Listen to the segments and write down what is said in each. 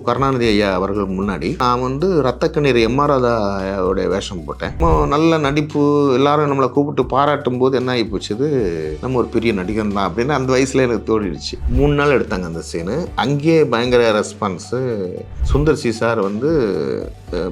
கருணாநிதி ஐயா அவர்கள் முன்னாடி நான் வந்து ரத்த கண்ணீர் ராதாவுடைய வேஷம் போட்டேன். நல்ல நடிப்பு, எல்லாரும் நம்மளை கூப்பிட்டு பாராட்டும் போது என்ன ஆகி போச்சுது, நம்ம ஒரு பெரிய நடிகன் தான் அப்படின்னு அந்த வயசுல எனக்கு தோடிடுச்சு. 3 நாள் எடுத்தாங்க அந்த சீனு. அங்கேயே பயங்கர ரெஸ்பான்ஸு. சுந்தர் சி சார் வந்து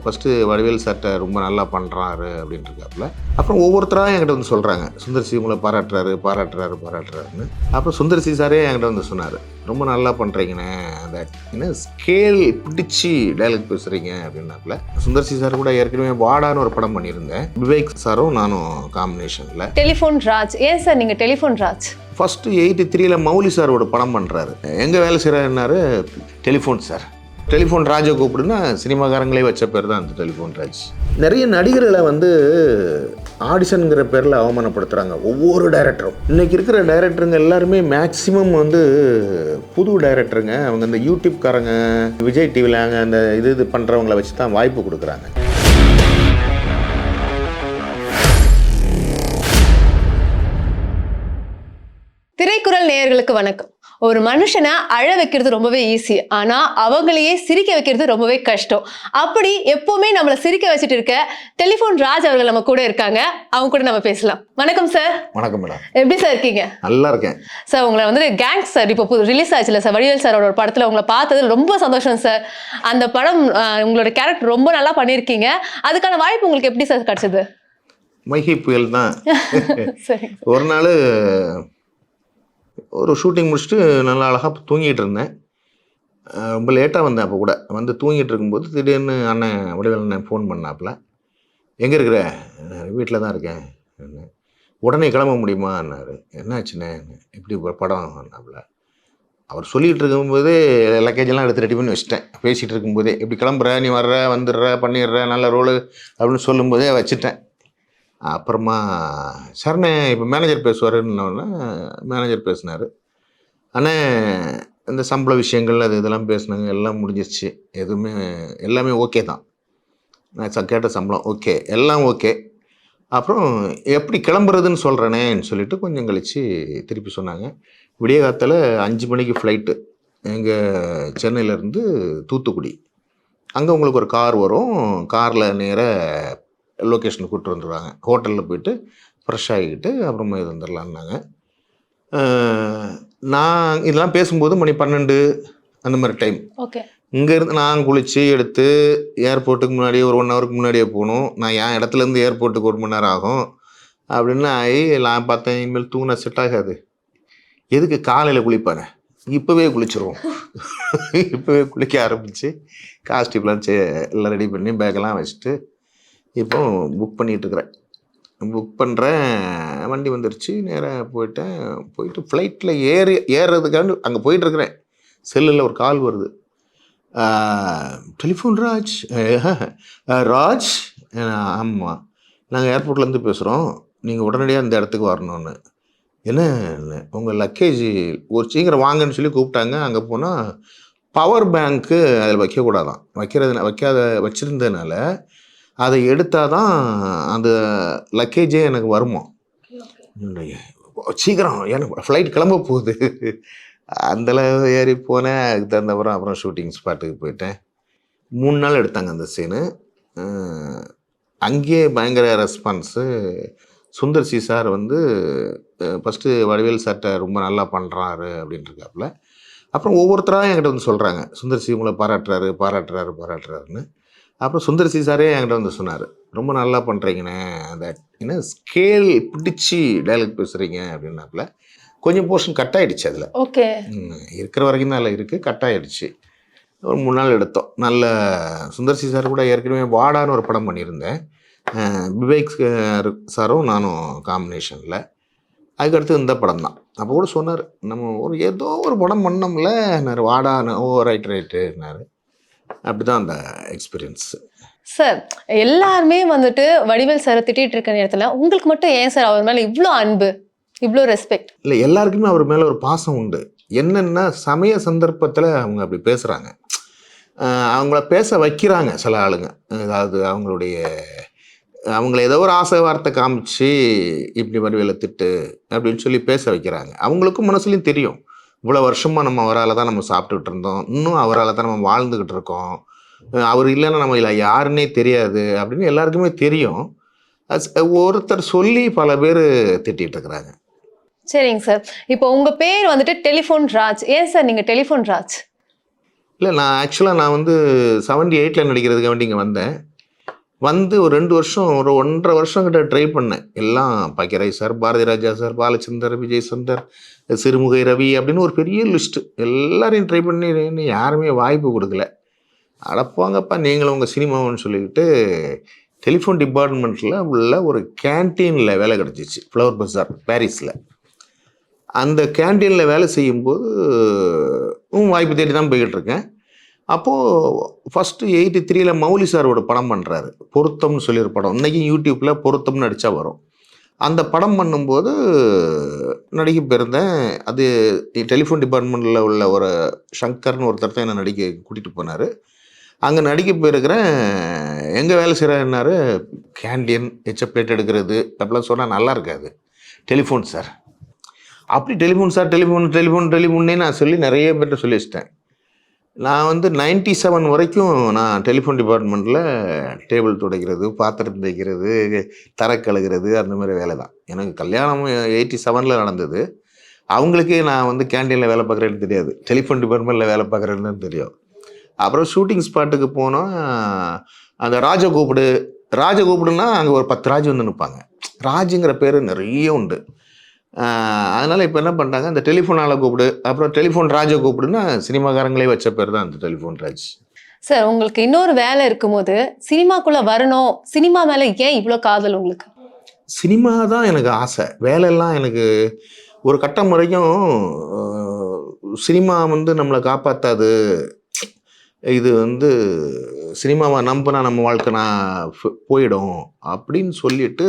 ஃபஸ்ட்டு வடிவேல் சார்ட்ட ரொம்ப நல்லா பண்ணுறாரு அப்படின்ட்டுருக்காப்புல. அப்புறம் ஒவ்வொருத்தராக என்கிட்ட வந்து சொல்கிறாங்க, சுந்தர் சி உங்களை பாராட்டுறாருன்னு. அப்புறம் சுந்தர் சி சாரே என்கிட்ட வந்து சொன்னார், ரொம்ப நல்லா பண்ணுறீங்கண்ணே, அந்த என்ன ஸ்கேல் பிடிச்சி டைலாக் பேசுகிறீங்க அப்படின்னாப்புல. சுந்தர் சி சார் கூட ஏற்கனவே வாடான்னு ஒரு படம் பண்ணியிருந்தேன், விவேக் சாரும் நானும் காம்பினேஷனில். டெலிஃபோன் ராஜ். ஏன் சார் நீங்கள் டெலிஃபோன் ராஜ்? ஃபஸ்ட்டு 83ல் மௌலி சார் ஒரு படம் பண்ணுறாரு, எங்கே வேலை செய்கிறாருன்னாரு, டெலிஃபோன் சார், டெலிஃபோன் ராஜை கூப்பிடுன்னா சினிமாக்காரங்களே வச்ச பேர் தான் அந்த டெலிஃபோன் ராஜ். நிறைய நடிகர்களை வந்து ஆடிஷனுங்கிற பேரில் அவமானப்படுத்துகிறாங்க ஒவ்வொரு டைரக்டரும். இன்றைக்கி இருக்கிற டைரக்டருங்க எல்லாருமே மேக்ஸிமம் வந்து புது டைரக்டருங்க. அவங்க இந்த யூடியூப்காரங்க, விஜய் டிவியில் அந்த இது பண்ணுறவங்கள வச்சு தான் வாய்ப்பு கொடுக்குறாங்க. திரைக்குறள் நேயர்களுக்கு வணக்கம். ஒரு மனுஷனை அழ வைக்கிறது ரொம்பவே ஈஸி, ஆனா அவங்களையே சிரிக்க வைக்கிறது ரொம்பவே கஷ்டம். அப்படி எப்பவுமே நம்மளை சிரிக்க வச்சுட்டு இருக்க டெலிஃபோன் ராஜ் அவர்கள் நம்ம கூட இருக்காங்க. அவங்க கூட நம்ம பேசலாம். வணக்கம் சார். வணக்கம் மேடம். எப்படி சார் இருக்கீங்க? நல்லா இருக்கேன் சார். உங்களை வந்து கேங் சார் இப்போ ரிலீஸ் ஆச்சுல சார், வடிவேல் சாரோட ஒரு படத்துல உங்களை பார்த்தது ரொம்ப சந்தோஷம் சார். அந்த படம் உங்களோட கேரக்டர் ரொம்ப நல்லா பண்ணியிருக்கீங்க. அதுக்கான வாய்ப்பு உங்களுக்கு எப்படி சார் கிடைச்சது? மைகை புயல் தான். சரி. ஒரு நாள் ஒரு ஷூட்டிங் முடிச்சுட்டு நல்லா அழகாக தூங்கிட்டு இருந்தேன். ரொம்ப லேட்டாக வந்தேன். அப்போ கூட வந்து தூங்கிட்டு இருக்கும்போது திடீர்னு வடிவேல் அண்ணன் ஃபோன் பண்ணாப்புல, எங்கே இருக்கிற? வீட்டில் தான் இருக்கேன். உடனே கிளம்ப முடியுமான்னாரு. என்னாச்சுண்ணே? எப்படி படம் பண்ணாப்புல. அவர் சொல்லிகிட்டு இருக்கும்போதே லக்கேஜெல்லாம் எடுத்து ரெடி பண்ணி வச்சுட்டேன். பேசிகிட்டு இருக்கும்போதே, எப்படி கிளம்புற, நீ வர்ற, வந்துடுற, பண்ணிடுற, நல்ல ரோலு அப்படின்னு சொல்லும்போதே வச்சுட்டேன். அப்புறமா சரணே இப்போ மேனேஜர் பேசுவாருன்னொன்னே மேனேஜர் பேசினார். அண்ணே இந்த சம்பள விஷயங்கள் இதெல்லாம் பேசினாங்க, எல்லாம் முடிஞ்சிருச்சு. எல்லாமே ஓகே தான். நான் கேட்ட சம்பளம் ஓகே, எல்லாம் ஓகே. அப்புறம் எப்படி கிளம்புறதுன்னு சொல்கிறேனேன்னு சொல்லிவிட்டு கொஞ்சம் கழித்து திருப்பி சொன்னாங்க. விடிய காலத்தில் 5 மணிக்கு ஃப்ளைட்டு எங்கள் சென்னையிலேருந்து தூத்துக்குடி. அங்கே உங்களுக்கு ஒரு கார் வரும், காரில் நேராக லொக்கேஷனுக்கு கூப்பிட்டு வந்துடுவாங்க. ஹோட்டலில் போய்ட்டு ஃப்ரெஷ் ஆகிக்கிட்டு அப்புறமா இது வந்துடலான்னாங்க. நான் இதெல்லாம் பேசும்போது மணி 12 அந்த மாதிரி டைம். ஓகே. இங்கேருந்து நான் குளித்து எடுத்து ஏர்போர்ட்டுக்கு முன்னாடி ஒரு 1 ஹவருக்கு முன்னாடியே போகணும். நான் என் இடத்துலேருந்து ஏர்போர்ட்டுக்கு 1 மணி நேரம் ஆகும் அப்படின்னு ஆகி நான் பார்த்தேன், இனிமேல் தூங்கினா செட் ஆகாது, எதுக்கு காலையில் குளிப்பானே, இப்போவே குளிச்சிருவோம். இப்போவே குளிக்க ஆரம்பித்து காஸ்டியூப்லாம் எல்லாம் ரெடி பண்ணி பேக்கெல்லாம் வச்சுட்டு இப்போ புக் பண்ணிகிட்ருக்குறேன். புக் பண்ணுறேன், வண்டி வந்துருச்சு. நேராக போயிட்டு ஃப்ளைட்டில் ஏறுறதுக்காண்டு அங்கே போயிட்டுருக்குறேன். செல்லில் ஒரு கால் வருது, டெலிஃபோன் ராஜ். ராஜ், ஆமாம், நாங்கள் ஏர்போர்ட்லேருந்து பேசுகிறோம், நீங்கள் உடனடியாக அந்த இடத்துக்கு வரணும்னு. என்ன உங்கள் லக்கேஜ் ஒரு சீக்கிரம் வாங்கன்னு சொல்லி கூப்பிட்டாங்க. அங்கே போனால் பவர் பேங்க்கு அதில் வைக்கக்கூடாதான், வச்சுருந்ததுனால அதை எடுத்தால் தான் அந்த லக்கேஜே எனக்கு வருமா. சீக்கிரம் எனக்கு ஃப்ளைட் கிளம்ப போகுது. அந்தளவு ஏறி போனேன். அதுக்கு தகுந்தப்புறம் அப்புறம் ஷூட்டிங் ஸ்பாட்டுக்கு போயிட்டேன். 3 நாள் எடுத்தாங்க அந்த சீனு. அங்கேயே பயங்கர ரெஸ்பான்ஸு. சுந்தர் சி சார் வந்து ஃபஸ்ட்டு வடிவேல் சார்ட்ட ரொம்ப நல்லா பண்ணுறாரு அப்படின்ட்டுருக்காப்புல. அப்புறம் ஒவ்வொருத்தராக என்கிட்ட வந்து சொல்கிறாங்க, சுந்தர் சி உங்களை பாராட்டுறாருன்னு. அப்புறம் சுந்தர் சி சாரே என்கிட்ட வந்து சொன்னார், ரொம்ப நல்லா பண்ணுறீங்கண்ணே, அந்த என்ன ஸ்கேல் பிடிச்சி டைலாக் பேசுகிறீங்க அப்படின்னாப்புல. கொஞ்சம் போர்ஷன் கட் ஆகிடுச்சு அதில். ஓகே. இருக்கிற வரைக்கும் தான் அதில் இருக்குது, கட் ஆகிடுச்சு. ஒரு 3 நாள் எடுத்தோம். நல்ல சுந்தர் சி சார் கூட ஏற்கனவே வாடான்னு ஒரு படம் பண்ணியிருந்தேன், விவேக் சாரும் நானும் காம்பினேஷனில். அதுக்கடுத்து இந்த படம் தான். அப்போ கூட சொன்னார், நம்ம ஏதோ ஒரு படம் பண்ணோம்ல, வாடான்னு. ஓ ரைட்டுன்னாரு. அப்படி தான் அந்த எக்ஸ்பீரியன்ஸ். சார், எல்லாருமே வந்துட்டு வடிவேல் சாரை திட்டிகிட்டு இருக்க நேரத்தில் உங்களுக்கு மட்டும் ஏன் சார் அவர் மேலே இவ்வளோ அன்பு, இவ்வளோ ரெஸ்பெக்ட்? இல்லை, எல்லாருக்குமே அவர் மேலே ஒரு பாசம் உண்டு. என்னென்னா சமய சந்தர்ப்பத்தில் அவங்க அப்படி பேசுகிறாங்க, அவங்கள பேச வைக்கிறாங்க சில ஆளுங்க. அதாவது அவங்கள ஏதோ ஒரு ஆசை வார்த்தை காமிச்சு இப்படி வடிவேலை திட்டு அப்படின்னு சொல்லி பேச வைக்கிறாங்க. அவங்களுக்கும் மனசுலையும் தெரியும் இவ்வளோ வருஷமாக நம்ம அவரால் தான் நம்ம சாப்பிட்டுக்கிட்டு இருந்தோம், இன்னும் அவரால் தான் நம்ம வாழ்ந்துக்கிட்டு இருக்கோம், அவர் இல்லைன்னா நம்ம இல்லை யாருன்னே தெரியாது அப்படின்னு எல்லாருக்குமே தெரியும். ஒருத்தர் சொல்லி பல பேர் திட்டிகிட்டு இருக்கிறாங்க. சரிங்க சார். இப்போ உங்க பேர் வந்துட்டு டெலிஃபோன் ராஜ். ஏன் சார் நீங்க டெலிஃபோன் ராஜ்? இல்லை, நான் வந்து 78ல் நடிக்கிறதுக்கு வேண்டி இங்கே வந்தேன். வந்து ஒரு 2 வருஷம், ஒரு 1.5 வருஷம் கிட்ட ட்ரை பண்ணேன். எல்லாம் பக்கிரை சார், பாரதி ராஜா சார், பாலச்சந்தர், விஜய் சுந்தர், சிறுமுகை ரவி அப்படின்னு ஒரு பெரிய லிஸ்ட்டு. எல்லாரையும் ட்ரை பண்ணி யாருமே வாய்ப்பு கொடுக்கல. அடப்போங்கப்பா நீங்களும் உங்கள் சினிமாவுன்னு சொல்லிக்கிட்டு டெலிஃபோன் டிபார்ட்மெண்ட்டில் உள்ள ஒரு கேன்டீனில் வேலை கிடச்சிச்சு, ஃப்ளவர் பஸார் பாரிஸில். அந்த கேன்டீனில் வேலை செய்யும்போது வாய்ப்பு தேடி தான் போய்கிட்டு இருக்கேன். அப்போது ஃபஸ்ட்டு 83ல் மௌலி சாரோட படம் பண்ணுறாரு, பொருத்தம்னு சொல்லி ஒரு படம். இன்றைக்கி யூடியூப்பில் பொருத்தம்னு அடித்தா வரும். அந்த படம் பண்ணும்போது நடிக்க போயிருந்தேன். அது டெலிஃபோன் டிபார்ட்மெண்ட்டில் உள்ள ஒரு சங்கர்னு ஒருத்தர் தான் என்னை நடிக்க கூட்டிகிட்டு போனார். அங்கே நடிக்க போயிருக்கிறேன். எங்கே வேலை செய்கிறாருன்னாரு, கேண்டீன் பிளேட் எடுக்கிறது அப்படிலாம் சொன்னால் நல்லா இருக்காது, டெலிஃபோன் சார். அப்படி டெலிஃபோன் சார், டெலிஃபோன்னே நான் சொல்லி நிறைய பேர்கிட்ட சொல்லி வச்சிட்டேன். நான் வந்து 97 வரைக்கும் நான் டெலிஃபோன் டிபார்ட்மெண்ட்டில் டேபிள் துடைக்கிறது, பாத்திரம் தேய்க்கிறது, தரை கழுகிறது, அந்த மாதிரி வேலை தான். எனக்கு கல்யாணம் 87ல் நடந்தது. அவங்களுக்கே நான் வந்து கேண்டீனில் வேலை பார்க்குறேன்னு தெரியாது, டெலிஃபோன் டிபார்ட்மெண்ட்டில் வேலை பார்க்குறேன்னு தெரியும். அப்புறம் ஷூட்டிங் ஸ்பாட்டுக்கு போனோம். அந்த ராஜகோபுடுன்னா அங்கே ஒரு 10 ராஜ் வந்து நிற்பாங்க. ராஜுங்கிற பேர் நிறைய உண்டு. அதனால் இப்போ என்ன பண்ணிட்டாங்க, அந்த டெலிஃபோன் ஆளை கூப்பிடு, அப்புறம் டெலிஃபோன் ராஜை கூப்பிடுன்னா சினிமாக்காரங்களே வச்ச பேர் தான் அந்த டெலிஃபோன் ராஜ். சார், உங்களுக்கு இன்னொரு வேலை இருக்கும்போது சினிமாக்குள்ளே வரணும், சினிமா மேலே ஏன் இவ்வளோ காதல் உங்களுக்கு? சினிமா தான் எனக்கு ஆசை, வேலையெல்லாம் எனக்கு ஒரு கட்டம் வரைக்கும் சினிமா வந்து நம்மளை காப்பாற்றாது, இது வந்து சினிமாவை நம்பினா நம்ம வாழ்க்கை போயிடும் அப்படின்னு சொல்லிட்டு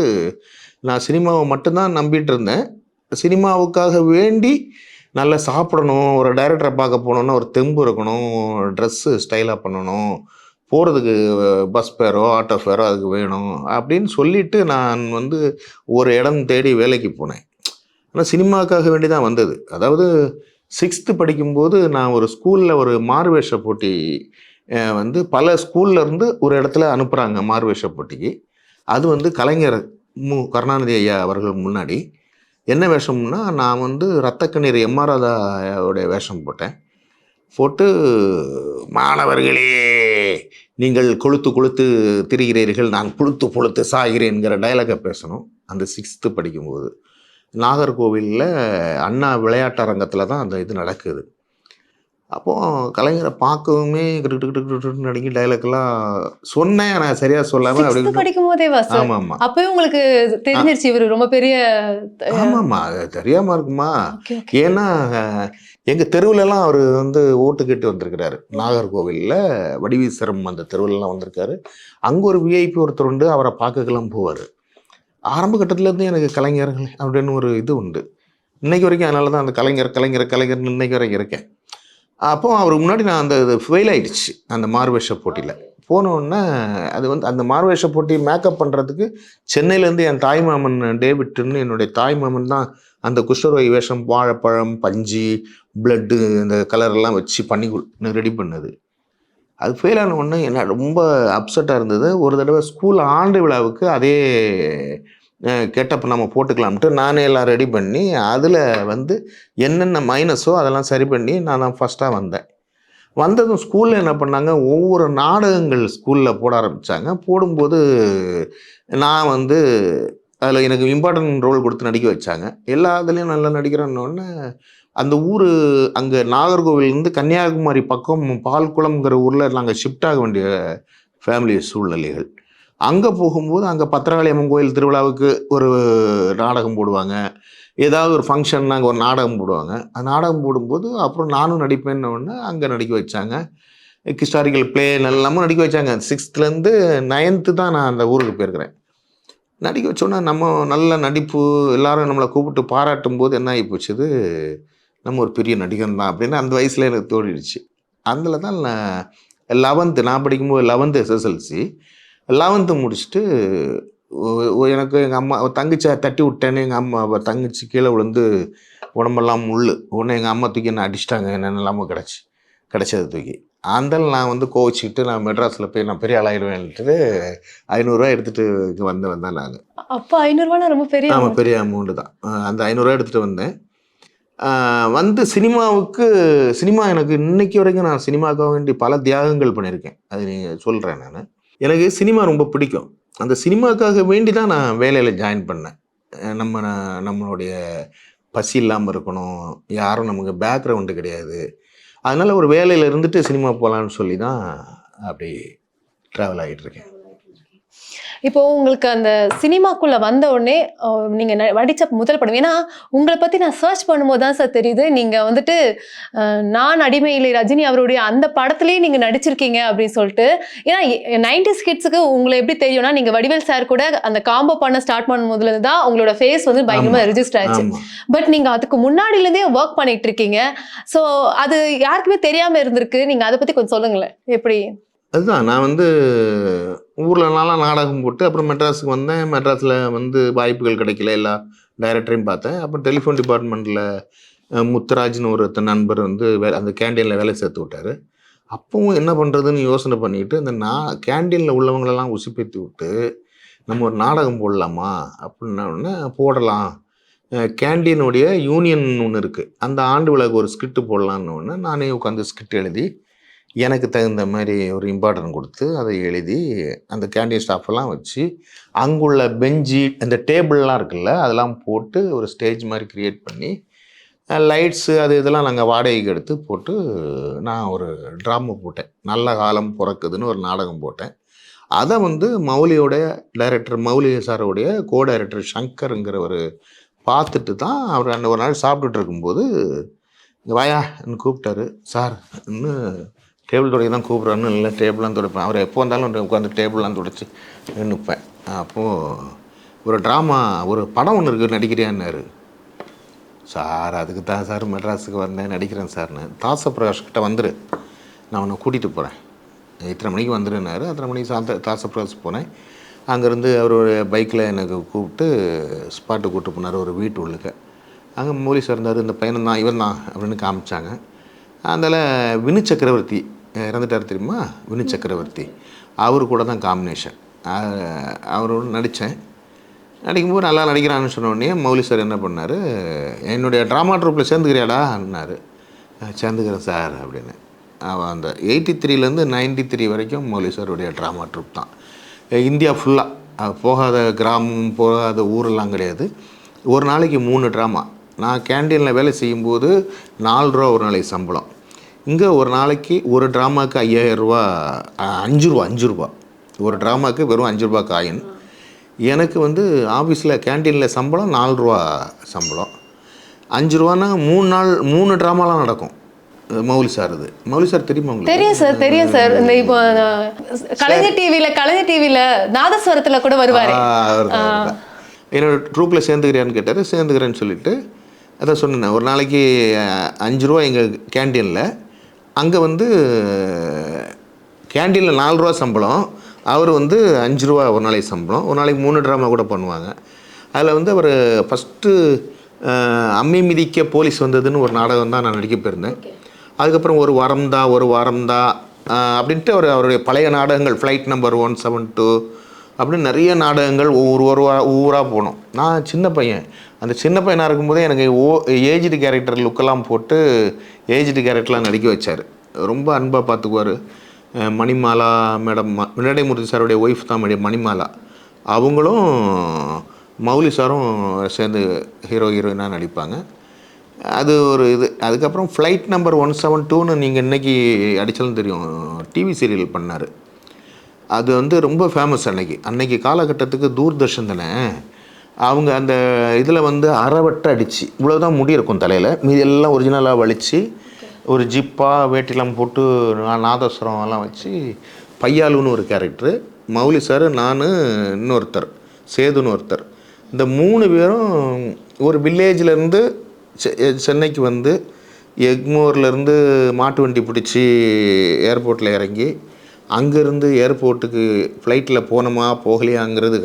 நான் சினிமாவை மட்டும்தான் நம்பிட்டு இருந்தேன். சினிமாவுக்காக வேண்டி நல்லா சாப்பிடணும், ஒரு டைரக்டரை பார்க்க போகணுன்னா ஒரு தெம்பு இருக்கணும், ட்ரெஸ்ஸு ஸ்டைலாக பண்ணணும், போகிறதுக்கு பஸ் ஃபேரோ ஆட்டோ ஃபேரோ அதுக்கு வேணும் அப்படின்னு சொல்லிட்டு நான் வந்து ஒரு இடம் தேடி வேலைக்கு போனேன். ஆனால் சினிமாவுக்காக வேண்டி தான் வந்தது. அதாவது 6th படிக்கும்போது நான் ஒரு ஸ்கூலில் ஒரு மாறுவேஷ போட்டி வந்து பல ஸ்கூல்லேருந்து ஒரு இடத்துல அனுப்புகிறாங்க மாறுவேஷ போட்டிக்கு. அது வந்து கலைஞர் கருணாநிதி ஐயா அவர்கள் முன்னாடி. என்ன வேஷம்னா, நான் வந்து ரத்தக்கண்ணீர் எம்ஆர் ராதாவுடைய வேஷம் போட்டு மாணவர்களே நீங்கள் கொளுத்து திரிகிறீர்கள், நான் புழுத்து சாகிறேன்கிற டைலாகை பேசணும். அந்த 6th படிக்கும்போது நாகர்கோவிலில் அண்ணா விளையாட்டரங்கத்தில் தான் அந்த இது நடக்குது. அப்போது கலைஞரை பார்க்கவுமே நடிங்கி டைலாக்லாம் சொன்னேன், நான் சரியாக சொல்லாமல் அப்படி படிக்கும் போதேவா சார்? ஆமாம் ஆமாம். அப்பவே உங்களுக்கு தெரிஞ்சிருச்சு இவர் ரொம்ப பெரிய? ஆமாம்மா, அது தெரியாமல் இருக்குமா? ஏன்னா எங்கள் தெருவுலலாம் அவர் வந்து ஓட்டு கேட்டு வந்திருக்கிறாரு. நாகர்கோவிலில் வடிவீசரம் அந்த தெருவிலலாம் வந்திருக்காரு. அங்கே ஒரு விஐபி ஒருத்தர் உண்டு, அவரை பார்க்கக்கெல்லாம் போவார். ஆரம்ப கட்டத்துலேருந்து எனக்கு கலைஞர்கள் அப்படின்னு ஒரு இது உண்டு இன்னைக்கு வரைக்கும். அதனால தான் அந்த கலைஞர்னு இன்னைக்கு வரைக்கும் இருக்கேன். அப்போ அவருக்கு முன்னாடி நான் அந்த இது ஃபெயில் ஆகிடுச்சு அந்த மாறுவேஷ போட்டியில். போனோடனே அது வந்து அந்த மாறுவேஷ போட்டி மேக்கப் பண்ணுறதுக்கு சென்னையிலேருந்து என் தாய் மாமன் டேவிட்னு, என்னுடைய தாய் மாமன் தான் அந்த குஷ்டரோகி வேஷம், வாழைப்பழம், பஞ்சு, பிளட்டு, இந்த கலரெல்லாம் வச்சு பண்ணி ரெடி பண்ணது. அது ஃபெயில் ஆன உடனே என்ன ரொம்ப அப்செட்டாக இருந்தது. ஒரு தடவை ஸ்கூல் ஆண்டு விழாவுக்கு அதே கெட்டப் நம்ம போட்டுக்கலாம்ட்டு நானே எல்லாம் ரெடி பண்ணி அதில் வந்து என்னென்ன மைனஸோ அதெல்லாம் சரி பண்ணி நான் தான் ஃபஸ்ட்டாக வந்தேன். வந்ததும் ஸ்கூலில் என்ன பண்ணாங்க, ஒவ்வொரு நாடகங்கள் ஸ்கூலில் போட ஆரம்பித்தாங்க. போடும்போது நான் வந்து அதில் எனக்கு இம்பார்ட்டன்ட் ரோல் கொடுத்து நடிக்க வச்சாங்க. எல்லா இதுலேயும் நல்லா நடிக்கிறேன்னொடனே அந்த ஊர் அங்கே நாகர்கோவிலேருந்து கன்னியாகுமரி பக்கம் பால்குளம்ங்கிற ஊரில் நாங்கள் ஷிஃப்ட் ஆக வேண்டிய ஃபேமிலி சூழ்நிலைகள். அங்கே போகும்போது அங்கே பத்திரகாளி அம்மன் கோயில் திருவிழாவுக்கு ஒரு நாடகம் போடுவாங்க, ஏதாவது ஒரு ஃபங்க்ஷன் நாங்கள் ஒரு நாடகம் போடுவாங்க. அந்த நாடகம் போடும்போது அப்புறம் நானும் நடிப்பேன்னொடனே அங்கே நடிக்க வச்சாங்க. ஹிஸ்டாரிக்கல் பிளே எல்லாமும் நடிக்க வச்சாங்க. 6th-லேருந்து 9th தான் நான் அந்த ஊருக்கு போயிருக்கிறேன். நடிக்க வச்சோன்னா நம்ம நல்ல நடிப்பு, எல்லோரும் நம்மளை கூப்பிட்டு பாராட்டும் போது என்ன ஆகி போச்சுது, நம்ம ஒரு பெரிய நடிகன் தான் அப்படின்னு அந்த வயசில் எனக்கு தோடிடுச்சு. அதில் தான் நான் 11th நான் படிக்கும்போது 11th SSLC 11th முடிச்சுட்டு எனக்கு எங்கள் அம்மா தங்கச்சியை தட்டி விட்டேன்னு எங்கள் அம்மா தங்கச்சி கீழே விழுந்து உடம்பெல்லாம் முள். உடனே எங்கள் அம்மா தூக்கி என்ன அடிச்சிட்டாங்க, என்ன இல்லாமல் கிடச்சது தூக்கி. ஆந்தாலும் நான் வந்து கோவிச்சுக்கிட்டு நான் மெட்ராஸில் போய் நான் பெரிய ஆளாயிடுவேன்ட்டு ரூ. 500 எடுத்துகிட்டு இங்கே வந்தேன் நான். அப்போ 500 ரொம்ப பெரிய ஆமாம், பெரிய அமௌண்ட்டு தான். அந்த ரூ. 500 எடுத்துகிட்டு வந்தேன். வந்து சினிமா எனக்கு இன்னைக்கு வரைக்கும் நான் சினிமாவுக்காக வேண்டி பல தியாகங்கள் பண்ணியிருக்கேன். அது நீங்கள் சொல்கிறேன் நான். எனக்கு சினிமா ரொம்ப பிடிக்கும். அந்த சினிமாவுக்காக வேண்டி தான் நான் வேலையில் ஜாயின் பண்ணேன். நம்மளுடைய பசி இல்லாமல் இருக்கணும், யாரும் நமக்கு பேக்ரவுண்டு கிடையாது. அதனால் ஒரு வேலையில் இருந்துட்டு சினிமா போகலான்னு சொல்லி தான் அப்படி ட்ராவல் ஆகிட்டுருக்கேன். இப்போ உங்களுக்கு அந்த சினிமாக்குள்ள வந்த உடனே நீங்க நடிச்ச முதல் படம், ஏன்னா உங்களை பத்தி நான் சர்ச் பண்ணும்போது தான் சார் தெரியுது நீங்க வந்துட்டு நான் அடிமையிலே ரஜினி அவருடைய அந்த படத்திலேயே நீங்க நடிச்சிருக்கீங்க அப்படின்னு சொல்லிட்டு. ஏன்னா 90s கிட்ஸுக்கு உங்களை எப்படி தெரியும்னா, நீங்க வடிவேல் சார் கூட அந்த காம்போ பண்ண ஸ்டார்ட் பண்ணும் போதுல இருந்து தான் உங்களோட ஃபேஸ் வந்து பயங்கரமா ரெஜிஸ்டர் ஆச்சு. பட் நீங்க அதுக்கு முன்னாடில இருந்தே ஒர்க் பண்ணிட்டு இருக்கீங்க. ஸோ அது யாருக்குமே தெரியாம இருந்திருக்கு. நீங்க அதை பத்தி கொஞ்சம் சொல்லுங்களேன் எப்படி. அதுதான் நான் வந்து ஊரில் நாடகம் போட்டு அப்புறம் மெட்ராஸுக்கு வந்தேன். மெட்ராஸில் வந்து வாய்ப்புகள் கிடைக்கல, எல்லா டைரக்டரையும் பார்த்தேன். அப்புறம் டெலிஃபோன் டிபார்ட்மெண்ட்டில் முத்துராஜ்னு ஒரு நண்பர் வந்து அந்த கேண்டீனில் வேலை சேர்த்து விட்டார். அப்பவும் என்ன பண்ணுறதுன்னு யோசனை பண்ணிட்டு இந்த கேண்டீனில் உள்ளவங்களெல்லாம் உசுப்பேற்றி விட்டு நம்ம ஒரு நாடகம் போடலாமா அப்படின்னோடனே போடலாம். கேண்டீனுடைய யூனியன் ஒன்று இருக்குது, அந்த ஆண்டு விழாவுக்கு ஒரு ஸ்கிரிப்ட் போடலான்னு நானே உட்காந்து ஸ்கிரிப்ட் எழுதி எனக்கு தகுந்த மாதிரி ஒரு இம்பார்ட்டன்ட் கொடுத்து அதை எழுதி அந்த கேண்டீன் ஸ்டாஃபெல்லாம் வச்சு அங்குள்ள பெஞ்சு அந்த டேபிள்லாம் இருக்குல்ல அதெல்லாம் போட்டு ஒரு ஸ்டேஜ் மாதிரி க்ரியேட் பண்ணி லைட்ஸு இதெல்லாம் நாங்கள் வாடகைக்கு எடுத்து போட்டு நான் ஒரு ட்ராமா போட்டேன். நல்ல காலம் பிறக்குதுன்னு ஒரு நாடகம் போட்டேன். அதை வந்து மௌலியோடைய டைரக்டர், மௌலி சாரோடைய கோ டைரக்டர் சங்கருங்கிறவர் பார்த்துட்டு தான் அவர் ஒரு நாள் சாப்பிட்டுட்டு இருக்கும்போது இங்கே வாயான்னு கூப்பிட்டாரு. சார் இன்னும் டேபிள் துடைக்க தான் கூப்பிட்றான்னு, இல்லை டேபிள்லாம் துடைப்பேன். அவர் எப்போ வந்தாலும் உட்காந்து டேபிள்லாம் துடைச்சி நிற்பேன். அப்போது ஒரு ட்ராமா ஒரு படம் ஒன்று இருக்குது நடிக்கிறியான்னாரு. சார் அதுக்கு தான் சார் மெட்ராஸுக்கு வந்தேன், நடிக்கிறேன் சார்னு. தாசப்பிரகாஷ் கிட்ட வந்துரு, நான் உன்னை கூட்டிகிட்டு போகிறேன், இத்தனை மணிக்கு வந்துருன்னாரு. அத்தனை மணிக்கு தாசப்பிரகாஷ் போனேன். அங்கேருந்து அவர் பைக்கில் எனக்கு கூப்பிட்டு ஸ்பாட்டு கூப்பிட்டு போனார் ஒரு வீட்டு உள்ளுக்க. அங்கே மௌலி சார் இருந்தார், இந்த பையன் தான் இவன் தான் அப்படின்னு காமிச்சாங்க. அதில் வினு சக்கரவர்த்தி இறந்துட்டார் தெரியுமா, வினு சக்கரவர்த்தி, அவரு கூட தான் காம்பினேஷன். அவரோட நடித்தேன். நடிக்கும்போது நல்லா நடிக்கிறான்னு சொன்னோடனே மௌலி சார் என்ன பண்ணார், என்னுடைய ட்ராமா ட்ரூப்பில் சேர்ந்துக்கிறியாடான்னாரு. சேர்ந்துக்கிறேன் சார் அப்படின்னு. அந்த 83லேருந்து 93 வரைக்கும் மௌலி சாருடைய ட்ராமா ட்ரூப் தான். இந்தியா ஃபுல்லாக போகாத கிராமம் போகாத ஊரெல்லாம் கிடையாது. ஒரு நாளைக்கு 3 ட்ராமா. நான் கேண்டீனில் வேலை செய்யும்போது 4 ரூபா ஒரு நாளைக்கு சம்பளம். இங்கே ஒரு நாளைக்கு ஒரு ட்ராமாவுக்கு 5000 ரூபா, 5 ரூபா ஒரு ட்ராமாவுக்கு வெறும் 5 ரூபா காயின். எனக்கு வந்து ஆஃபீஸில் கேண்டீனில் சம்பளம் 4 ரூபா சம்பளம். 5 ரூபான்னா 3 ட்ராமாலாம் நடக்கும். மௌலி சார் தெரியுமா உங்களுக்கு? தெரியும் சார், தெரியும் சார். இந்த இப்போ கலைஞர் டிவியில் நாதஸ்வரத்தில் கூட வருவார். என்னோட ட்ரூப்பில் சேர்ந்துக்கிறியான்னு கேட்டார். சேர்ந்துக்கிறேன்னு சொல்லிவிட்டு அதான் சொன்னேன். ஒரு நாளைக்கு 5 ரூபா எங்கள் கேண்டீனில். அங்கே வந்து கேண்டீனில் 4 ரூபா சம்பளம், அவர் வந்து 5 ரூபா ஒரு நாளைக்கு சம்பளம். ஒரு நாளைக்கு 3 ட்ராமா கூட பண்ணுவாங்க. அதில் வந்து அவர் ஃபஸ்ட்டு அம்மி மிதிக்க போலீஸ் வந்ததுன்னு ஒரு நாடகம் தான் நான் நடிக்க போயிருந்தேன். அதுக்கப்புறம் ஒரு வாரம் தான் அப்படின்ட்டு அவருடைய பழைய நாடகங்கள் ஃப்ளைட் நம்பர் 172 அப்படின்னு நிறைய நாடகங்கள் ஒவ்வொரு ஊராக போனோம். நான் சின்ன பையன், அந்த சின்ன பையனாக இருக்கும்போதே எனக்கு ஏஜ்டு கேரக்டர் லுக்கெல்லாம் போட்டு ஏஜ்டு கேரக்டர்லாம் நடிக்க வச்சார். ரொம்ப அன்பாக பார்த்துக்குவார். மணிமாலா மேடம், வினயமூர்த்தி சாருடைய ஒய்ஃப் தான் மணிமாலா, அவங்களும் மௌலி சாரும் சேர்ந்து ஹீரோயினாக நடிப்பாங்க. அது ஒரு இது. அதுக்கப்புறம் ஃப்ளைட் நம்பர் 172ன்னு நீங்கள் இன்றைக்கி அடித்தாலும் தெரியும், டிவி சீரியல் பண்ணார். அது வந்து ரொம்ப ஃபேமஸ். அன்னைக்கு காலகட்டத்துக்கு தூர்தர்ஷன் தானே, அவங்க அந்த இதில் வந்து அரைவட்டை அடித்து இவ்வளோதான் முடி இருக்கும் தலையில், மீதி எல்லாம் ஒரிஜினலாக வலித்து ஒரு ஜிப்பாக வேட்டிலாம் போட்டு நாதஸ்வரம் எல்லாம் வச்சு பையாலுன்னு ஒரு கேரக்டரு, மௌலி சார், நான், இன்னொருத்தர் சேதுன்னு ஒருத்தர், இந்த 3 பேரும் ஒரு வில்லேஜ்லேருந்து சென்னைக்கு வந்து எக்மோர்லேருந்து மாட்டு வண்டி பிடிச்சி ஏர்போர்ட்டில் இறங்கி அங்கேருந்து ஏர்போர்ட்டுக்கு ஃப்ளைட்டில் போனோமா போகலையாங்கிறது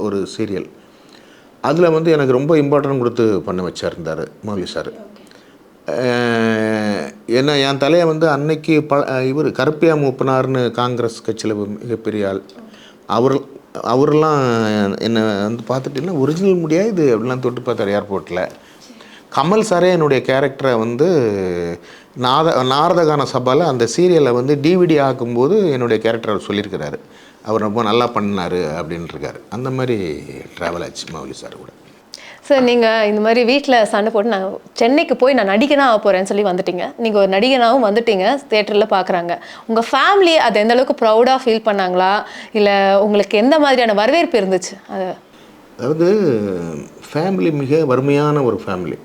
ஒரு சீரியல். அதில் வந்து எனக்கு ரொம்ப இம்பார்ட்டன்ட் கொடுத்து பண்ண வச்சிருந்தார் மௌலி சார். ஏன்னா என் தலையை வந்து அன்னைக்கு இவர் கருப்பையா மூப்பனார்னு காங்கிரஸ் கட்சியில் மிகப்பெரிய ஆள். அவரெல்லாம் என்னை வந்து பார்த்துட்டு ஒரிஜினல் முடியாது அப்படிலாம் தொட்டு பார்த்தார் ஏர்போர்ட்டில். கமல் சாரே என்னுடைய கேரக்டரை வந்து நாரதகான சபாவில் அந்த சீரியலை வந்து டிவிடி ஆக்கும்போது என்னுடைய கேரக்டர் அவர் சொல்லியிருக்கிறாரு. அவர் ரொம்ப நல்லா பண்ணார் அப்படின்ட்டுருக்காரு. அந்த மாதிரி ட்ராவல் ஆச்சு மௌலி சார் கூட. சார், நீங்கள் இந்த மாதிரி வீட்டில் சண்டை போட்டு நான் சென்னைக்கு போய் நான் நடிகனாக ஆக போகிறேன்னு சொல்லி வந்துட்டீங்க. நீங்கள் ஒரு நடிகனாகவும் வந்துட்டீங்க, தேட்டரில் பார்க்குறாங்க. உங்கள் ஃபேமிலி அது எந்த அளவுக்கு ப்ரௌடாக ஃபீல் பண்ணாங்களா, இல்லை உங்களுக்கு எந்த மாதிரியான வரவேற்பு இருந்துச்சு? அதாவது ஃபேமிலி மிக வறுமையான ஒரு ஃபேமிலி.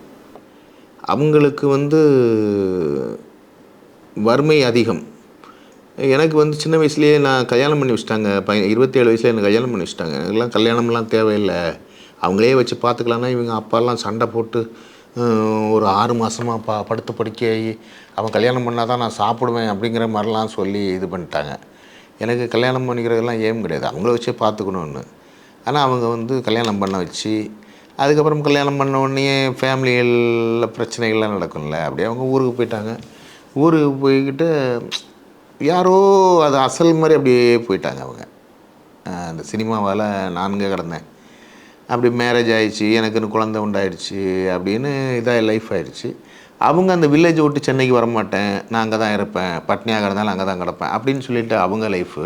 அவங்களுக்கு வந்து வறுமை அதிகம். எனக்கு வந்து சின்ன வயசுலேயே நான் கல்யாணம் பண்ணி வச்சுட்டாங்க. 27 வயசில் எனக்கு கல்யாணம் பண்ணி வச்சுட்டாங்க. எனக்குலாம் கல்யாணம்லாம் தேவையில்லை, அவங்களே வச்சு பார்த்துக்கலான்னா இவங்க அப்பாலாம் சண்டை போட்டு ஒரு 6 மாதமாக படுத்த படுக்கையாகி அவன் கல்யாணம் பண்ணால் தான் நான் சாப்பிடுவேன் அப்படிங்கிற மாதிரிலாம் சொல்லி இது பண்ணிட்டாங்க. எனக்கு கல்யாணம் பண்ணிக்கிறதெல்லாம் ஏம் கிடையாது, அவங்கள வச்சே பார்த்துக்கணுன்னு. ஆனால் அவங்க வந்து கல்யாணம் பண்ண வச்சு அதுக்கப்புறம் கல்யாணம் பண்ண உடனே ஃபேமிலிகளில் பிரச்சனைகள்லாம் நடக்கும்ல, அப்படியே அவங்க ஊருக்கு போயிட்டாங்க. ஊருக்கு போய்கிட்டு யாரோ அது அசல் மாதிரி அப்படியே போயிட்டாங்க அவங்க. அந்த சினிமாவால் நான்கே கிடந்தேன். அப்படி மேரேஜ் ஆகிடுச்சு, எனக்குன்னு குழந்தை உண்டாயிடுச்சு, அப்படின்னு இதாக லைஃப் ஆகிடுச்சு. அவங்க அந்த வில்லேஜ் விட்டு சென்னைக்கு வரமாட்டேன், நான் அங்கே தான் இருப்பேன், பட்னியாக கிடந்தாலும் அங்கே தான் கிடப்பேன் அப்படின்னு சொல்லிட்டு அவங்க லைஃபு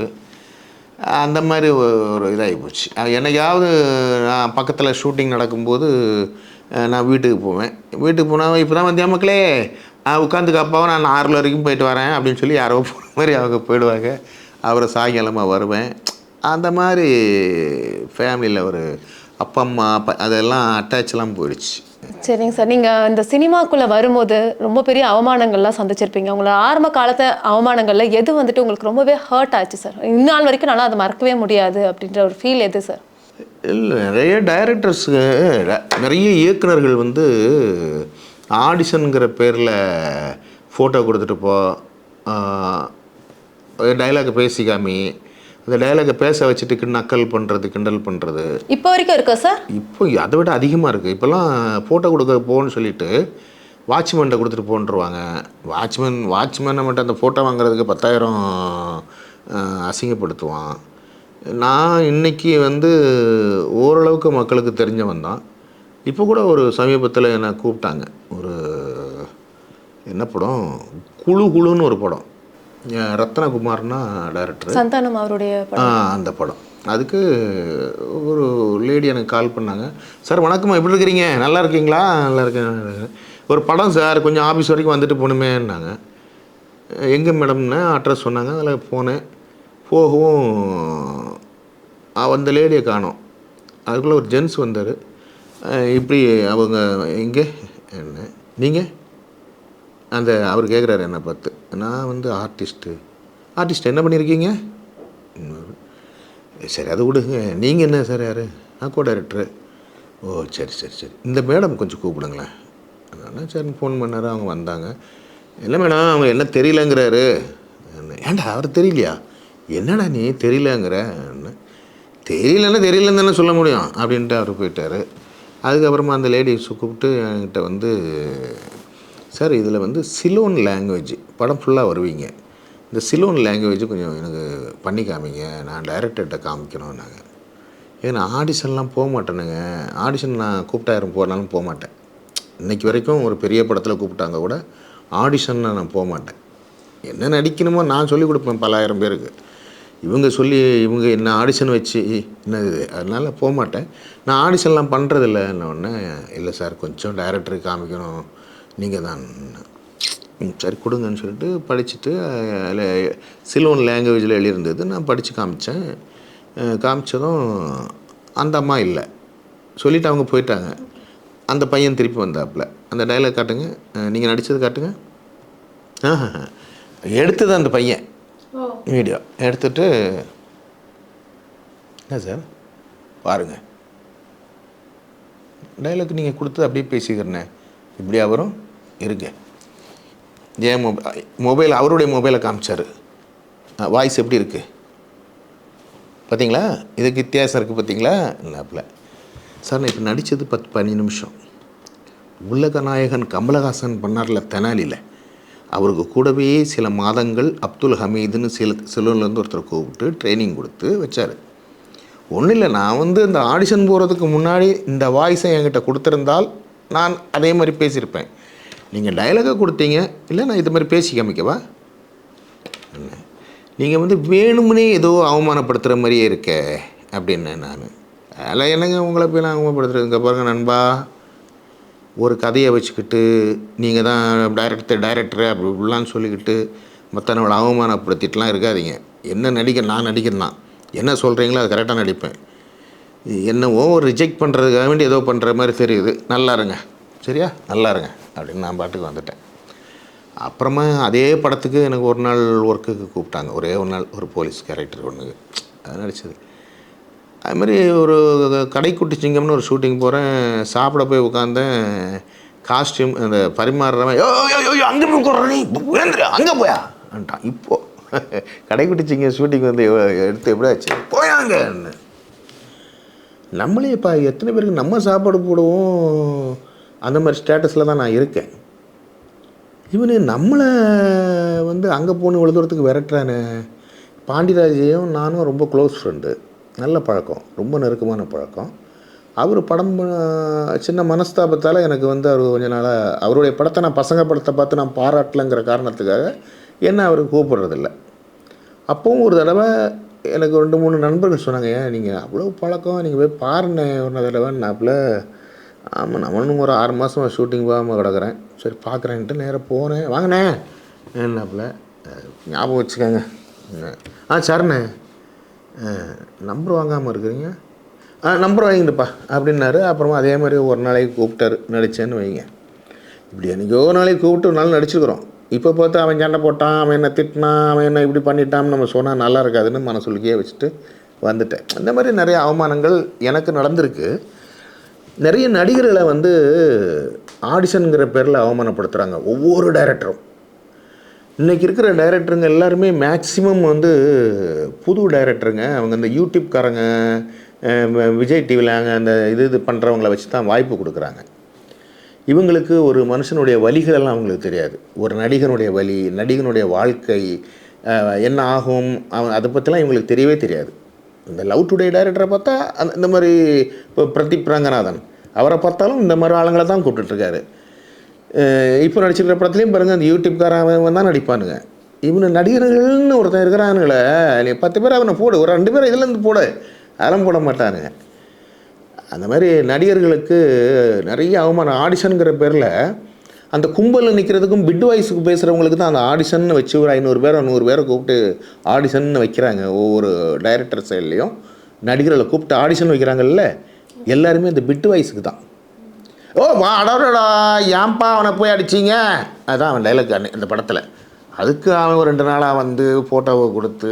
அந்த மாதிரி ஒரு இதாகி போச்சு. என்னைக்காவது நான் பக்கத்தில் ஷூட்டிங் நடக்கும்போது நான் வீட்டுக்கு போவேன். வீட்டுக்கு போனால் இப்போ தான் வந்தியா மக்களே உட்காந்துக்கு அப்பாவும் நான் 6 வரைக்கும் போயிட்டு வரேன் அப்படின்னு சொல்லி யாரோ போகிற மாதிரி அவங்க போயிடுவாங்க. அவரை சாயங்காலமாக வருவேன். அந்த மாதிரி ஃபேமிலியில் ஒரு அப்பா அம்மா அதெல்லாம் அட்டாச்லாம் போயிடுச்சு. சரிங்க சார், நீங்கள் இந்த சினிமாக்குள்ளே வரும்போது ரொம்ப பெரிய அவமானங்கள்லாம் சந்திச்சிருப்பீங்க. உங்களோட ஆரம்ப காலத்து அவமானங்களில் எது வந்துட்டு உங்களுக்கு ரொம்பவே ஹர்ட் ஆச்சு சார்? இந்நாள் வரைக்கும் நல்லா அதை மறக்கவே முடியாது அப்படின்ற ஒரு ஃபீல் எது சார்? இல்லை, நிறைய டைரக்டர்ஸு, நிறைய இயக்குனர்கள் வந்து ஆடிஷனுங்கிற பேரில் ஃபோட்டோ கொடுத்துட்டு போ, டைலாக் பேசிக்காமி, அந்த டைலாகை பேச வச்சுட்டு நக்கல் பண்ணுறது, கிண்டல் பண்ணுறது இப்போ வரைக்கும் இருக்கா சார்? இப்போ அதை விட அதிகமாக இருக்குது. இப்போல்லாம் ஃபோட்டோ கொடுக்க போன்னு சொல்லிவிட்டு வாட்ச்மேன்கிட்ட கொடுத்துட்டு போன்றுவாங்க. வாட்ச்மேனை மட்டும் அந்த ஃபோட்டோ வாங்குறதுக்கு 10,000 அசிங்கப்படுத்துவான். நான் இன்றைக்கி வந்து ஓரளவுக்கு மக்களுக்கு தெரிஞ்சவன் தான். இப்போ கூட ஒரு சமீபத்தில் என்னை கூப்பிட்டாங்க, ஒரு என்ன படம், குழுன்னு ஒரு படம், ரத்னகுமார்னா டைரக்டர், சந்தானம் அவருடைய அந்த படம். அதுக்கு ஒரு லேடி எனக்கு கால் பண்ணாங்க. சார் வணக்கம்மா, எப்படி இருக்கிறீங்க, நல்லா இருக்கீங்களா? நல்லா இருக்கேன். ஒரு படம் சார், கொஞ்சம் ஆஃபீஸ் வரைக்கும் வந்துட்டு போகணுமேன்னாங்க. எங்கே மேடம்னா அட்ரஸ் சொன்னாங்க. அதில் போனேன். போகவும் அந்த லேடியை காணோம். அதுக்குள்ளே ஒரு ஜென்ஸ் வந்தார். இப்படி அவங்க எங்கே என்ன நீங்கள் அந்த அவர் கேட்குறாரு என்னை பார்த்து. நான் வந்து ஆர்டிஸ்ட் என்ன பண்ணியிருக்கீங்க? சரி அது விடுங்க, நீங்கள் என்ன சார் யார்? நான் கோ டைரக்டரு. ஓ சரி இந்த மேடம் கொஞ்சம் கூப்பிடுங்களேன். அதனால் சரின்னு ஃபோன் பண்ணார். அவங்க வந்தாங்க. இல்லை மேடம் அவங்க என்ன தெரியலங்கிறாரு. ஏன்டா அவர் தெரியலையா? என்னடா நீ தெரியலங்கிற? தெரியலன்னு தானே சொல்ல முடியும் அப்படின்ட்டு அவர் போயிட்டார். அதுக்கப்புறமா அந்த லேடிஸ் கூப்பிட்டு என்கிட்ட வந்து, சார் இதில் வந்து சிலோன் லாங்குவேஜ் படம் ஃபுல்லாக வருவீங்க, இந்த சிலோன் லாங்குவேஜ் கொஞ்சம் எனக்கு பண்ணி காமிங்க, நான் டைரக்டர்கிட்ட காமிக்கணும்னாங்க. ஏன்னா ஆடிஷன்லாம் போக மாட்டேனுங்க. ஆடிஷன் நான் கூப்பிட்டாயிரம் போனாலும் போக மாட்டேன். இன்றைக்கி வரைக்கும் ஒரு பெரிய படத்தில் கூப்பிட்டாங்க கூட ஆடிஷன் நான் போக மாட்டேன். என்ன நடிக்கணுமோ நான் சொல்லிக் கொடுப்பேன் பல ஆயிரம் பேருக்கு. இவங்க என்ன ஆடிஷன் வச்சு என்னது, அதனால் போக மாட்டேன். நான் ஆடிஷன்லாம் பண்ணுறதில்ல. ஒன்று இல்லை சார் கொஞ்சம் டைரக்டருக்கு காமிக்கணும், நீங்கள் தான். சரி கொடுங்கன்னு சொல்லிட்டு படிச்சுட்டு அதில் சிலோன் லாங்குவேஜில் எழுதியிருந்தது நான் படித்து காமித்தேன். காமிச்சதும் அந்த அம்மா இல்லை சொல்லிவிட்டு அவங்க போயிட்டாங்க. அந்த பையன் திருப்பி வந்தாப்புல, அந்த டைலாக் காட்டுங்க, நீங்கள் நடித்தது காட்டுங்க. எடுத்தது அந்த பையன் வீடியோ எடுத்துட்டு, என்ன சார் பாருங்கள் டைலாக் நீங்கள் கொடுத்தது அப்படியே பேசிக்கிறேண்ணே, இப்படியா வரும் இருங்க. ஏன் மொபைல் அவருடைய மொபைலை காமிச்சார். வாய்ஸ் எப்படி இருக்குது பார்த்தீங்களா, இதுக்கு வித்தியாசம் இருக்குது பார்த்தீங்களா? இல்லாப்புல சார் நான் இப்போ நடித்தது 10-15 நிமிஷம். உலக நாயகன் கமலஹாசன் பண்ணார்ல தெனாலியில், அவருக்கு கூடவே சில மாதங்கள் அப்துல் ஹமீதுன்னு சிலூர்லேருந்து ஒருத்தர் கூப்பிட்டு ட்ரைனிங் கொடுத்து வச்சார். ஒன்றும் இல்லை, நான் இந்த ஆடிஷன் போகிறதுக்கு முன்னாடி இந்த வாய்ஸை என்கிட்ட கொடுத்துருந்தால் நான் அதே மாதிரி பேசியிருப்பேன். நீங்கள் டைலாகை கொடுத்தீங்க, இல்லை நான் இது மாதிரி பேசி காமிக்கவா? நீங்கள் வேணும்னே ஏதோ அவமானப்படுத்துகிற மாதிரியே இருக்க அப்படின்னு நான். அதில் என்னங்க உங்களை போய் நான் அவமானப்படுத்துறதுங்க? பாருங்கள் நண்பா, ஒரு கதையை வச்சுக்கிட்டு நீங்கள் தான் டைரக்டர் அப்படி இப்படிலாம் சொல்லிக்கிட்டு மற்றவங்களை அவமானப்படுத்திட்டுலாம் இருக்காதீங்க. என்ன நான் நடிக்கிறேன் தான், என்ன சொல்கிறீங்களோ அது கரெக்டாக நடிப்பேன். என்னவோ ரிஜெக்ட் பண்ணுறதுக்காக வேண்டி ஏதோ பண்ணுற மாதிரி தெரியுது. நல்லா இருங்க, சரியா, நல்லா இருங்க அப்படின்னு நான் பாட்டுக்கு வந்துட்டேன். அப்புறமா அதே படத்துக்கு எனக்கு ஒரு நாள் ஒர்க்குக்கு கூப்பிட்டாங்க. ஒரே ஒரு நாள் ஒரு போலீஸ் கேரக்டர் ஒன்று அது நடித்தது. அதுமாதிரி ஒரு கடைக்குட்டி சிங்கம்னு ஒரு ஷூட்டிங் போகிறேன். சாப்பிட போய் உட்காந்தேன். காஸ்டியூம் அந்த பரிமாறுறவன் அங்கே போய் உட்கார்றீ அங்கே போயா வந்துட்டான். இப்போது கடைக்குட்டி சிங்கம் ஷூட்டிங் எடுத்து எப்படி ஆச்சு போயாங்கன்னு. நம்மளே இப்போ எத்தனை பேருக்கு நம்ம சாப்பாடு போடுவோம், அந்த மாதிரி ஸ்டேட்டஸில் தான் நான் இருக்கேன். இவனு நம்மளை அங்கே போகணும் இவ்வளோ தூரத்துக்கு விரட்டுறானே. பாண்டியராஜையும் நானும் ரொம்ப க்ளோஸ் ஃப்ரெண்டு, நல்ல பழக்கம், ரொம்ப நெருக்கமான பழக்கம். அவர் படம் சின்ன மனஸ்தாபத்தால் எனக்கு அவர் கொஞ்ச நாளாக அவருடைய படத்தை நான் பசங்க படத்தை பார்த்து நான் பாராட்டலைங்கிற காரணத்துக்காக என்ன அவர் கூப்பிட்றதில்ல. அப்போவும் ஒரு தடவை எனக்கு 2-3 நண்பர்கள் சொன்னாங்க, ஏன் நீங்கள் அவ்வளோ பழக்கம், நீங்கள் போய் பாருண்ணே ஒரு தடவைன்னாப்புல. ஆமாம், நம்மளும் ஒரு 6 மாதம் ஷூட்டிங் போகாமல் கிடக்கிறேன், சரி பார்க்குறேன்ட்டு நேராக போனேன். வாங்கினே என்னாப்புல ஞாபகம் வச்சுக்கோங்க. சரிண்ணே, நம்பர் வாங்காமல் இருக்கிறீங்க, நம்பர் வாங்கிட்டுப்பா அப்படின்னாரு. அப்புறமா அதே மாதிரி ஒரு நாளைக்கு கூப்பிட்டாரு, நடித்தேன்னு வைங்க. இப்படி என்றைக்கோ ஒரு நாளைக்கு கூப்பிட்டு ஒரு நாள் நடிச்சுக்கிறோம். இப்போ பார்த்து அவன் சண்டை போட்டான், அவன் என்ன திட்டினான், அவன் என்ன இப்படி பண்ணிட்டான்னு நம்ம சொன்னால் நல்லா இருக்காதுன்னு மனசுலுக்கே வச்சுட்டு வந்துட்டேன். இந்த மாதிரி நிறைய அவமானங்கள் எனக்கு நடந்திருக்கு. நிறைய நடிகர்களை ஆடிஷனுங்கிற பேரில் அவமானப்படுத்துகிறாங்க ஒவ்வொரு டைரக்டரும். இன்றைக்கி இருக்கிற டைரக்டருங்க எல்லாருமே மேக்ஸிமம் புது டைரக்டருங்க. அவங்க இந்த யூடியூப்காரங்க, விஜய் டிவியில் அந்த இது பண்ணுறவங்கள வச்சு தான் வாய்ப்பு கொடுக்குறாங்க. இவங்களுக்கு ஒரு மனுஷனுடைய வலிகளெல்லாம் அவங்களுக்கு தெரியாது. ஒரு நடிகனுடைய வலி, நடிகனுடைய வாழ்க்கை என்ன ஆகும், அதை பற்றிலாம் இவங்களுக்கு தெரியவே தெரியாது. இந்த லவ் டுடே டைரக்டரை பார்த்தா இந்த மாதிரி இப்போ பிரதீப் ரங்கநாதன் அவரை பார்த்தாலும் இந்த மாதிரி ஆளுங்களை தான் கூப்பிட்டுருக்காரு. இப்போ நடிச்சிருக்கிற படத்துலேயும் பாருங்கள், அந்த யூடியூப்காரன் தான் நடிப்பானுங்க. இவனு நடிகர்கள்னு ஒருத்தன் இருக்கிறானுங்களே, நீ 10 பேர் அவனை போடு, ஒரு 2 பேர் இதுலேருந்து போடு, அதெல்லாம் போட மாட்டானுங்க. அந்த மாதிரி நடிகர்களுக்கு நிறைய அவமானம். ஆடிஷனுங்கிற பேரில் அந்த கும்பலில் நிற்கிறதுக்கும் பிட் வாய்ஸுக்கு பேசுகிறவங்களுக்கு தான் அந்த ஆடிஷன் வச்சு ஒரு 500 பேர் 100 பேரை கூப்பிட்டு ஆடிஷன் வைக்கிறாங்க. ஒவ்வொரு டைரக்டர் சைட்லேயும் நடிகர்களை கூப்பிட்டு ஆடிஷன் வைக்கிறாங்கல்ல, எல்லாருமே அந்த பிட் வாய்ஸுக்கு தான். ஓ அடடா ஏன்பா அவனை போய் அடிச்சிங்க, அதுதான் அவன் டைலாக் அந்த படத்தில். அதுக்கு அவன் ஒரு 2 நாளாக ஃபோட்டோவை கொடுத்து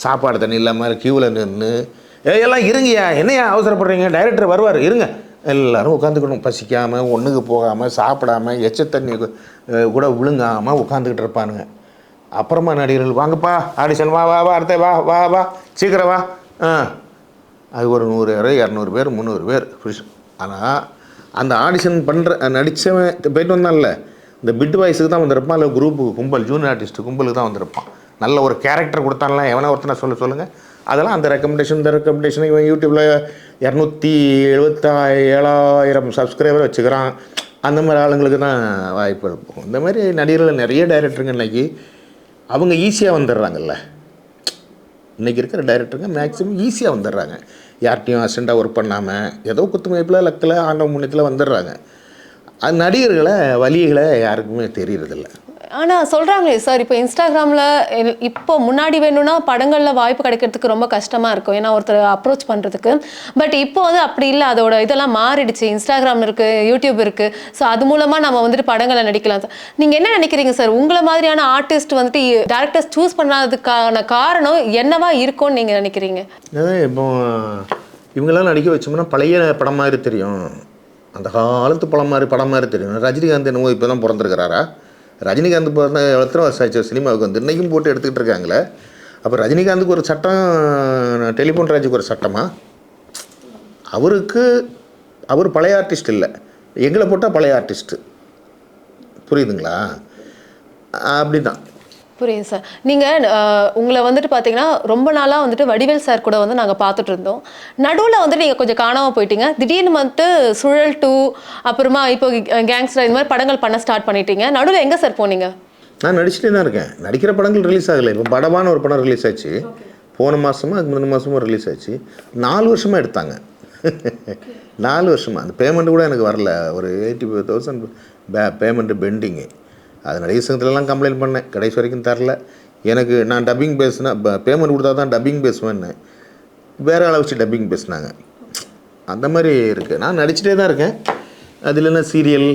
சாப்பாடு தண்ணி இல்லாமல் க்யூவில் நின்று, எல்லாம் இருங்கய்யா, என்னையா அவசரப்படுறீங்க, டைரக்டர் வருவார் இருங்க, எல்லோரும் உட்காந்துக்கணும், பசிக்காமல் ஒன்றுக்கு போகாமல் சாப்பிடாமல் எச்ச தண்ணி கூட விழுங்காமல் உட்காந்துக்கிட்டு இருப்பானுங்க. அப்புறமா நடிகர்கள் வாங்கப்பா ஆடிஷன், வா வா வா அடுத்த வா வா வா சீக்கிரம் வா. அது ஒரு 100 பேர் 200 பேர் 300 பேர். ஆனால் அந்த ஆடிஷன் நடித்தவன் போய்ட்டு வந்தான்ல, இந்த பிட் வாய்ஸுக்கு தான் வந்திருப்பான், இல்லை குரூப்புக்கு கும்பல் ஜூனியர் ஆர்டிஸ்ட்டு கும்பலுக்கு தான் வந்திருப்பான். நல்ல ஒரு கேரக்டர் கொடுத்தான்ல, எவனா ஒருத்தனை சொல்லுங்கள், அதெல்லாம் அந்த ரெக்கமெண்டேஷன் இவன் யூடியூப்பில் 277,000 சப்ஸ்கிரைபர் வச்சுக்கிறான். அந்த மாதிரி ஆளுங்களுக்கு தான் வாய்ப்பு இருக்கும். இந்த மாதிரி நடிகர்கள் நிறைய டைரக்டருங்க இன்றைக்கி அவங்க ஈஸியாக வந்துடுறாங்கல்ல. இன்றைக்கி இருக்கிற டைரக்டருங்க மேக்ஸிமம் ஈஸியாக வந்துடுறாங்க, யார்கிட்டையும் அசிஸ்டண்ட்டாக ஒர்க் பண்ணாமல் ஏதோ குத்துமதிப்பில் லக்கில் ஆண்டவ முன்னத்தில் வந்துடுறாங்க. அது நடிகர்களை வலிகளை யாருக்குமே தெரியறதில்ல. ஆனால் சொல்கிறாங்களே சார், இப்போ இன்ஸ்டாகிராமில் இப்போ முன்னாடி வேணும்னா படங்களில் வாய்ப்பு கிடைக்கிறதுக்கு ரொம்ப கஷ்டமாக இருக்கும், ஏன்னா ஒருத்தர் அப்ரோச் பண்ணுறதுக்கு. பட் இப்போ அப்படி இல்லை, அதோட இதெல்லாம் மாறிடுச்சு. இன்ஸ்டாகிராம் இருக்குது, யூடியூப் இருக்குது. ஸோ அது மூலமாக நம்ம படங்களை நடிக்கலாம் சார். நீங்கள் என்ன நினைக்கிறீங்க சார், உங்களை மாதிரியான ஆர்டிஸ்ட் டேரக்டர்ஸ் சூஸ் பண்ணாததுக்கான காரணம் என்னவா இருக்கும்னு நீங்கள் நினைக்கிறீங்க? இப்போ இவங்கெல்லாம் நடிக்க வச்சோம்னா பழைய படம் மாதிரி தெரியும், அந்த காலத்து படம் மாதிரி தெரியும். ரஜினிகாந்த் என்னமோ இப்போ தான் பிறந்திருக்கிறாரா? ரஜினிகாந்த் பிறந்த எத்தனை வருஷம் ஆச்சு சினிமாவுக்கு இன்றைக்கும் போட்டு எடுத்துக்கிட்டு இருக்காங்களே. அப்போ ரஜினிகாந்துக்கு ஒரு சட்டம், டெலிஃபோன் ராஜுக்கு ஒரு சட்டமா? அவருக்கு அவர் பழைய ஆர்டிஸ்ட் இல்லை, எங்களை போட்டால் பழைய ஆர்டிஸ்ட்டு. புரியுதுங்களா? அப்படி தான். புரியுது சார். நீங்கள் உங்களை வந்துட்டு பார்த்தீங்கன்னா ரொம்ப நாளாக வந்துட்டு வடிவேல் சார் கூட வந்து நாங்கள் பார்த்துட்டு இருந்தோம். நடுவில் வந்துட்டு நீங்கள் கொஞ்சம் காணாமல் போயிட்டீங்க. திடீர்னு வந்துட்டு சுழல் 2 அப்புறமா இப்போ கேங்ஸ்டர் இந்த மாதிரி படங்கள் பண்ண ஸ்டார்ட் பண்ணிட்டீங்க. நடுவில் எங்கே சார் போனீங்க? நான் நடிச்சுட்டே தான் இருக்கேன். நடிக்கிற படங்கள் ரிலீஸ் ஆகலை. இப்போ படமான ஒரு படம் ரிலீஸ் ஆச்சு, போன மாதமும் அதுக்கு முந்தின மாதமும் ரிலீஸ் ஆச்சு. 4 வருஷமாக எடுத்தாங்க. 4 வருஷமாக அந்த பேமெண்ட் கூட எனக்கு வரல. ஒரு 85,000 பேமெண்ட்டு பெண்டிங்கு. அது நடிகர் சங்கத்துலலாம் கம்ப்ளைண்ட் பண்ணேன், கடைசி வரைக்கும் தரல எனக்கு. நான் டப்பிங் பேசுனா பேமெண்ட் கொடுத்தா தான் டப்பிங் பேசுவேன்னு வேறு ஆளை வச்சு டப்பிங் பேசுனாங்க. அந்த மாதிரி இருக்குது. நான் நடிச்சிட்டே தான் இருக்கேன். அது இல்லைன்னா சீரியல்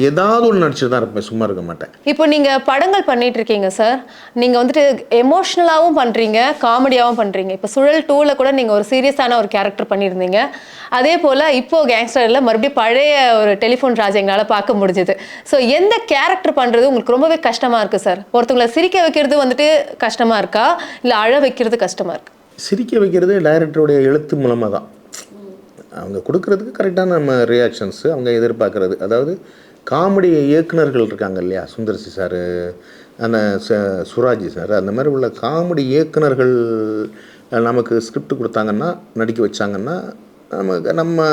ஏதாவது ஒன்று நடிச்சுட்டு தான் இருப்பேன், சும்மா இருக்க மாட்டேன். இப்போ நீங்கள் படங்கள் பண்ணிட்டு இருக்கீங்க சார். நீங்கள் வந்துட்டு எமோஷ்னலாகவும் பண்ணுறீங்க, காமெடியாகவும் பண்ணுறீங்க. இப்போ சுழல் 2ல் கூட நீங்கள் ஒரு சீரியஸான ஒரு கேரக்டர் பண்ணியிருந்தீங்க. அதே போல் இப்போது கேங்ஸ்டரில் மறுபடியும் பழைய ஒரு டெலிஃபோன் ராஜா எங்களால் பார்க்க முடிஞ்சுது. ஸோ எந்த கேரக்டர் பண்ணுறது உங்களுக்கு ரொம்பவே கஷ்டமாக இருக்குது சார்? ஒருத்தவங்களை சிரிக்க வைக்கிறது வந்துட்டு கஷ்டமாக இருக்கா, இல்லை அழ வைக்கிறது கஷ்டமாக இருக்கா? சிரிக்க வைக்கிறது டைரக்டருடைய எழுத்து மூலமாக தான். அவங்க கொடுக்குறதுக்கு கரெக்டான நம்ம ரியாக்ஷன்ஸு அவங்க எதிர்பார்க்குறது. அதாவது காமெடி இயக்குனர்கள் இருக்காங்க இல்லையா, சுந்தர்சி சார், அந்த சுராஜி சார், அந்த மாதிரி உள்ள காமெடி இயக்குனர்கள் நமக்கு ஸ்கிரிப்ட் கொடுத்தாங்கன்னா, நடிக்க வச்சாங்கன்னா, நம்ம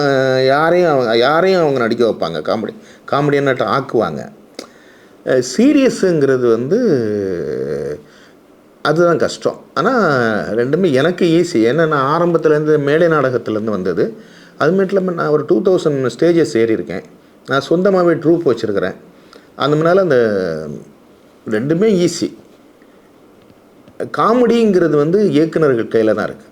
யாரையும் அவங்க நடிக்க வைப்பாங்க, காமெடியன்னாட்ட ஆக்குவாங்க. சீரியஸுங்கிறது வந்து அதுதான் கஷ்டம். ஆனால் ரெண்டுமே எனக்கு ஈஸி. ஏன்னா நான் ஆரம்பத்துலேருந்து மேடை நாடகத்துலேருந்து வந்தது. அது மட்டும் இல்லாமல் நான் ஒரு 2000 ஸ்டேஜஸ் ஏறியிருக்கேன். நான் சொந்தமாகவே ட்ரூப் வச்சுருக்கிறேன். அந்த முன்னால் அந்த ரெண்டுமே ஈஸி. காமெடிங்கிறது வந்து இயக்குனர்கள் கையில் தான் இருக்குது.